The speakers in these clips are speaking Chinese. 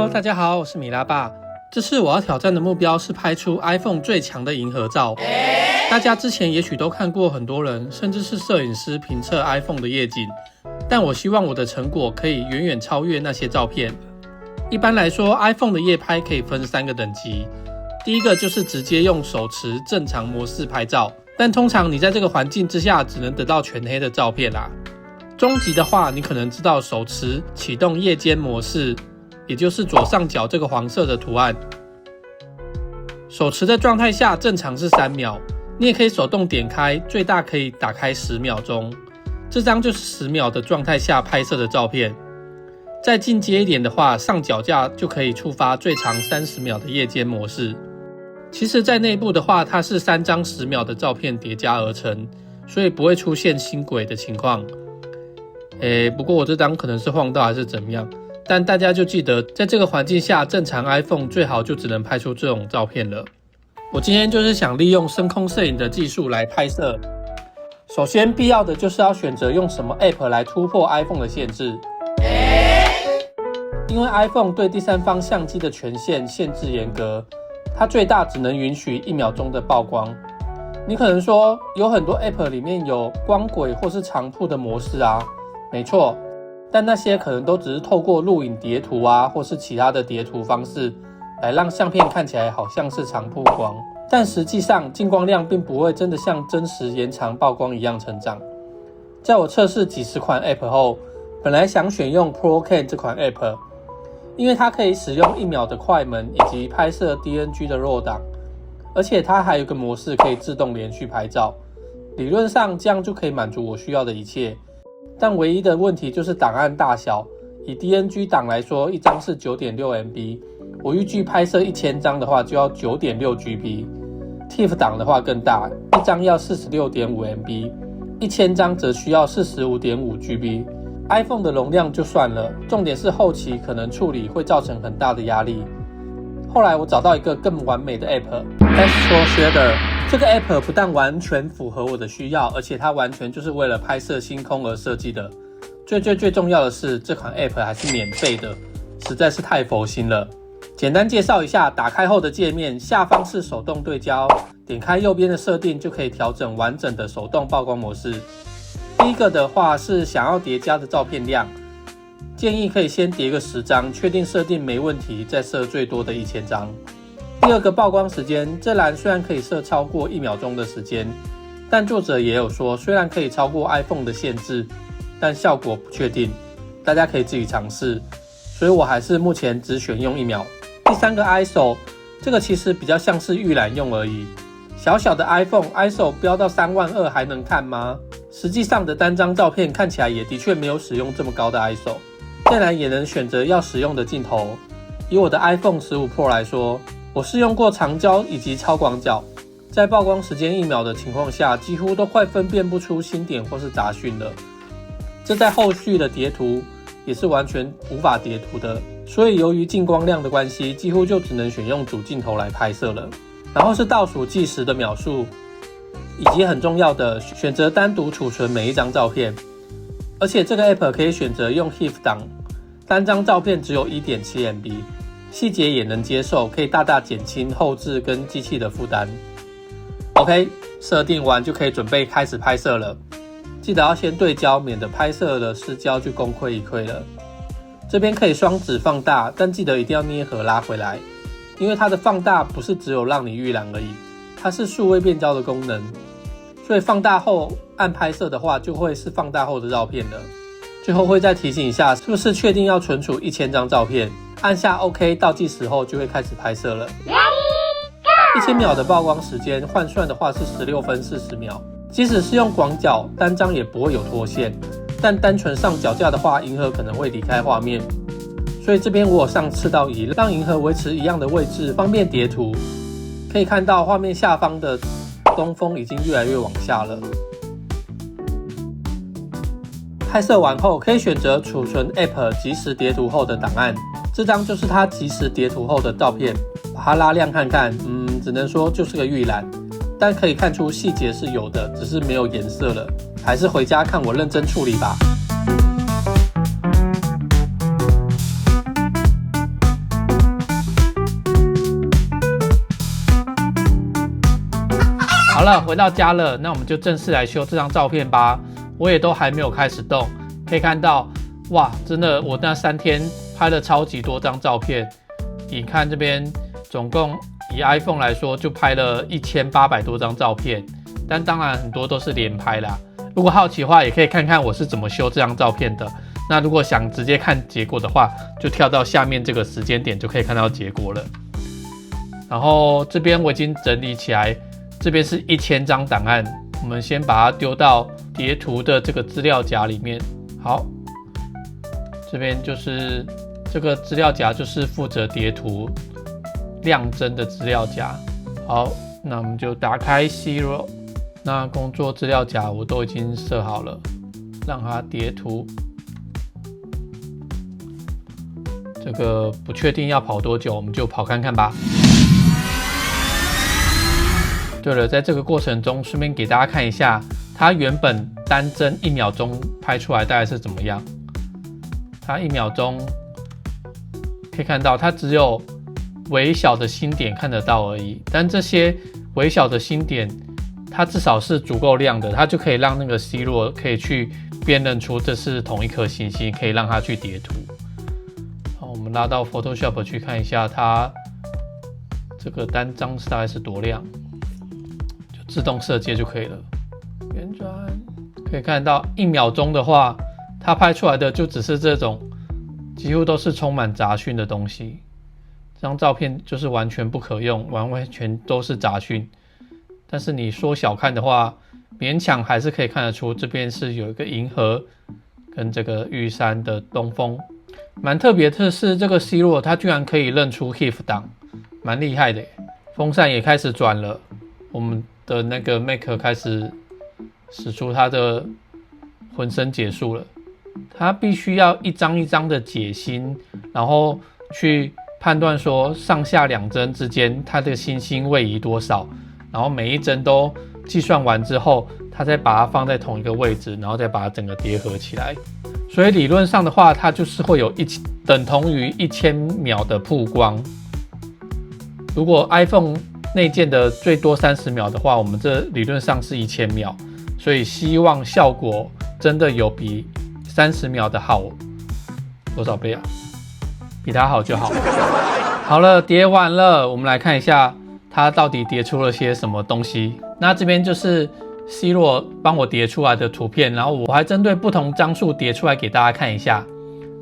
Hello， 大家好，我是米拉爸。这次我要挑战的目标是拍出 iPhone 最强的银河照。大家之前也许都看过很多人，甚至是摄影师评测 iPhone 的夜景，但我希望我的成果可以远远超越那些照片。一般来说 ，iPhone 的夜拍可以分3个等级。第一个就是直接用手持正常模式拍照，但通常你在这个环境之下只能得到全黑的照片啦。中级的话，你可能知道手持启动夜间模式，也就是左上角这个黄色的图案。手持的状态下正常是3秒，你也可以手动点开，最大可以打开10秒钟。这张就是10秒的状态下拍摄的照片。再进阶一点的话，上脚架就可以触发最长30秒的夜间模式。其实在内部的话，它是3张10秒的照片叠加而成，所以不会出现星轨的情况。不过我这张可能是晃到还是怎么样，但大家就记得在这个环境下，正常 iPhone 最好就只能拍出这种照片了。我今天就是想利用深空摄影的技术来拍摄。首先必要的就是要选择用什么 App 来突破 iPhone 的限制。因为 iPhone 对第三方相机的权限限制严格，它最大只能允许1秒钟的曝光。你可能说有很多 App 里面有光轨或是长曝的模式啊，没错，但那些可能都只是透过录影叠图啊，或是其他的叠图方式来让相片看起来好像是长曝光，但实际上进光量并不会真的像真实延长曝光一样成长。在我测试几十款 App 后，本来想选用 ProCam 这款 App， 因为它可以使用1秒的快门以及拍摄 DNG 的 RAW 档，而且它还有一个模式可以自动连续拍照，理论上这样就可以满足我需要的一切。但唯一的问题就是档案大小，以 DNG 档来说，一张是 9.6MB， 我预计拍摄1000张的话就要 9.6GB， TIFF 档的话更大，一张要 46.5MB， 1000张则需要 45.5GB。 iPhone 的容量就算了，重点是后期可能处理会造成很大的压力。后来我找到一个更完美的 App Astro Shader， 这个 App 不但完全符合我的需要，而且它完全就是为了拍摄星空而设计的。最重要的是，这款 App 还是免费的，实在是太佛心了。简单介绍一下，打开后的界面，下方是手动对焦，点开右边的设定就可以调整完整的手动曝光模式。第一个的话是想要叠加的照片量，建议可以先叠个10张，确定设定没问题，再设最多的1000张。第二个曝光时间，这栏虽然可以设超过1秒钟的时间，但作者也有说，虽然可以超过 iPhone 的限制，但效果不确定，大家可以自己尝试，所以我还是目前只选用1秒。第三个 ISO， 这个其实比较像是预览用而已。小小的 iPhone ISO 飙到32000还能看吗？实际上的单张照片看起来也的确没有使用这么高的 ISO。再来也能选择要使用的镜头。以我的 iPhone 15 Pro 来说，我试用过长焦以及超广角，在曝光时间1秒的情况下，几乎都快分辨不出星点或是杂讯了。这在后续的叠图也是完全无法叠图的，所以由于进光量的关系，几乎就只能选用主镜头来拍摄了。然后是倒数计时的秒数，以及很重要的选择单独储存每一张照片。而且这个 App 可以选择用 TIFF 档，单张照片只有 1.7MB， 细节也能接受，可以大大减轻后置跟机器的负担。OK， 设定完就可以准备开始拍摄了。记得要先对焦，免得拍摄了失焦就功亏一篑了。这边可以双指放大，但记得一定要捏合拉回来，因为它的放大不是只有让你预览而已，它是数位变焦的功能，所以放大后按拍摄的话，就会是放大后的照片了。最后会再提醒一下，是不是确定要存储1000张照片，按下 OK 倒计时后就会开始拍摄了。1000秒的曝光时间换算的话是16分40秒，即使是用广角，单张也不会有脱线，但单纯上脚架的话，银河可能会离开画面。所以这边我有上赤道仪，让银河维持一样的位置，方便叠图。可以看到画面下方的东风已经越来越往下了。拍摄完后，可以选择储存 App 即时叠图后的档案，这张就是它即时叠图后的照片，把它拉亮看看，只能说就是个预览，但可以看出细节是有的，只是没有颜色了。还是回家看我认真处理吧。了，回到家了，那我们就正式来修这张照片吧。我也都还没有开始动，可以看到，哇，真的，我那3天拍了超级多张照片。你看这边，总共以 iPhone 来说，就拍了1800多张照片，但当然很多都是连拍啦。如果好奇的话，也可以看看我是怎么修这张照片的。那如果想直接看结果的话，就跳到下面这个时间点就可以看到结果了。然后这边我已经整理起来，这边是1000张档案，我们先把它丢到叠图的这个资料夹里面。好，这边就是这个资料夹，就是负责叠图量增的资料夹。好，那我们就打开 Zero。那工作资料夹我都已经设好了，让它叠图。这个不确定要跑多久，我们就跑看看吧。对了，在这个过程中，顺便给大家看一下，它原本单帧1秒钟拍出来大概是怎么样。它1秒钟可以看到，它只有微小的星点看得到而已，但这些微小的星点，它至少是足够亮的，它就可以让那个 Zero 可以去辨认出这是同一颗星星，可以让它去叠图。好，我们拉到 Photoshop 去看一下它这个单张大概是多亮，就自动设计就可以了。圆转可以看到1秒钟的话，它拍出来的就只是这种几乎都是充满杂讯的东西，这张照片就是完全不可用，完全都是杂讯。但是你缩小看的话，勉强还是可以看得出这边是有一个银河跟这个玉山的东风。蛮特别的是，这个 Zero 它居然可以认出 HEIF 档，蛮厉害的耶。风扇也开始转了，我们的那个 Mac 开始使出它的浑身解数了。它必须要一张一张的解析，然后去判断说上下2帧之间它的星星位移多少，然后每一帧都计算完之后，它再把它放在同一个位置，然后再把它整个叠合起来。所以理论上的话，它就是会有等同于1000秒的曝光。如果 iPhone 内建的最多30秒的话，我们这理论上是1000秒，所以希望效果真的有比30秒的好多少倍啊？比它好就好。好了，叠完了，我们来看一下它到底叠出了些什么东西。那这边就是 Zero 帮我叠出来的图片，然后我还针对不同张数叠出来给大家看一下。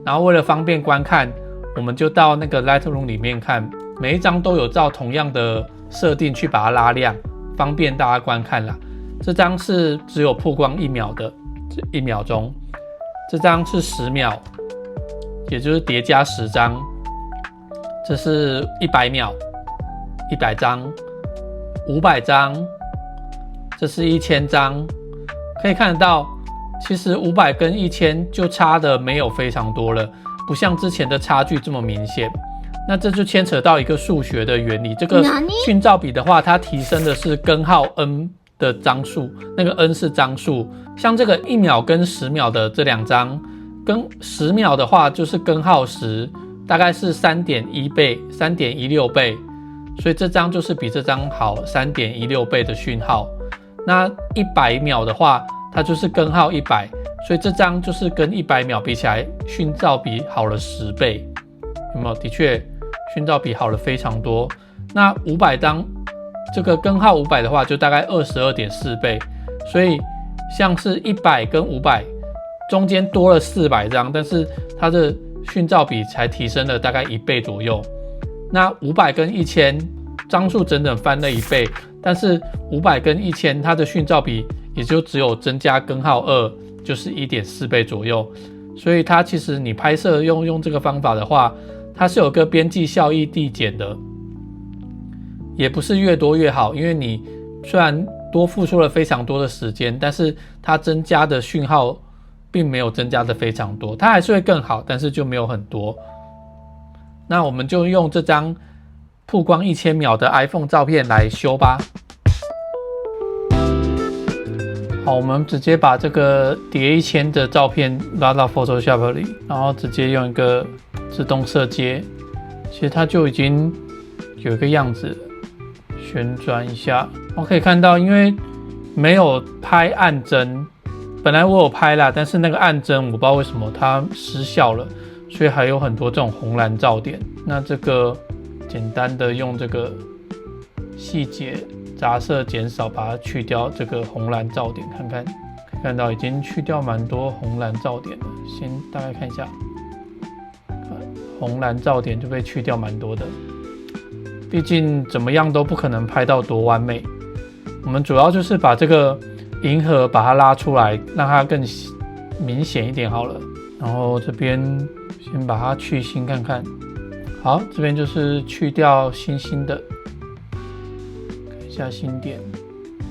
然后为了方便观看，我们就到那个 Lightroom 里面看，每一张都有照同样的设定去把它拉亮，方便大家观看啦。这张是只有曝光1秒的，1秒钟。这张是10秒，也就是叠加10张。这是100秒，100张，500张，这是1000张。可以看得到，其实500跟1000就差的没有非常多了，不像之前的差距这么明显。那这就牵扯到一个数学的原理，这个讯噪比的话，它提升的是根号 n 的张数，那个 n 是张数。像这个1秒跟10秒的这2张，跟10秒的话就是根号10，大概是 3.1 倍、3.16倍，所以这张就是比这张好 3.16 倍的讯号。那100秒的话，它就是根号100，所以这张就是跟100秒比起来，讯噪比好了10倍，有没有？的确，讯噪比好了非常多。那500张，这个根号500的话，就大概 22.4 倍，所以像是100跟500中间多了400张，但是它的讯噪比才提升了大概1倍左右。那500跟1000张数整整翻了1倍，但是500跟1000它的讯噪比也就只有增加根号2，就是 1.4 倍左右。所以它其实你拍摄用这个方法的话，它是有个边际效益递减的，也不是越多越好，因为你虽然多付出了非常多的时间，但是它增加的讯号并没有增加的非常多，它还是会更好，但是就没有很多。那我们就用这张曝光1000秒的 iPhone 照片来修吧。好，我们直接把这个叠1000的照片拉到 Photoshop 里，然后直接用一个自动色阶，其实它就已经有一个样子了。旋转一下，我可以看到，因为没有拍暗帧，本来我有拍啦，但是那个暗帧我不知道为什么它失效了，所以还有很多这种红蓝噪点。那这个简单的用这个细节杂色减少，把它去掉这个红蓝噪点，看看。看到已经去掉蛮多红蓝噪点了，先大概看一下，红蓝噪点就被去掉蛮多的。毕竟怎么样都不可能拍到多完美，我们主要就是把这个银河把它拉出来，让它更明显一点好了。然后这边先把它去星看看，好，这边就是去掉星星的，看一下星点。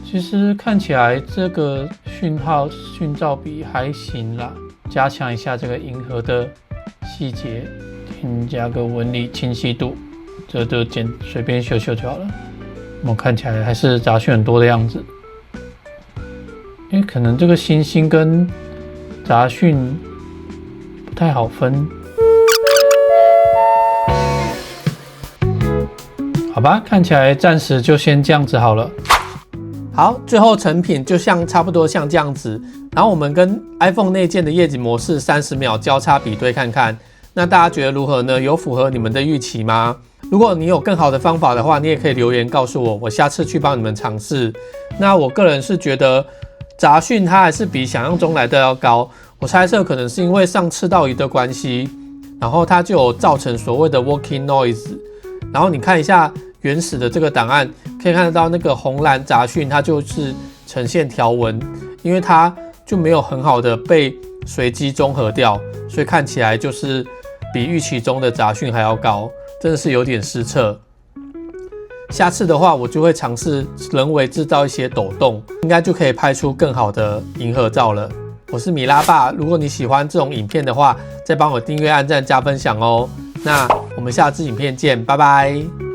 其实看起来这个讯噪比还行啦，加强一下这个银河的细节，添加个纹理清晰度，这就随便修修就好了。我看起来还是杂讯很多的样子，因为可能这个星星跟杂讯不太好分。好吧，看起来暂时就先这样子好了。好，最后成品就差不多像这样子。然后我们跟 iPhone 内建的夜景模式30秒交叉比对看看，那大家觉得如何呢？有符合你们的预期吗？如果你有更好的方法的话，你也可以留言告诉我，我下次去帮你们尝试。那我个人是觉得杂讯它还是比想象中来的要高，我猜测可能是因为上赤道仪的关系，然后它就有造成所谓的 working noise。然后你看一下原始的这个档案，可以看得到那个红蓝杂讯它就是呈现条纹，因为它就没有很好的被随机中和掉，所以看起来就是比预期中的杂讯还要高，真的是有点失策。下次的话我就会尝试人为制造一些抖动，应该就可以拍出更好的银河照了。我是米拉爸，如果你喜欢这种影片的话，再帮我订阅、按赞、加分享哦。那我们下次影片见，拜拜。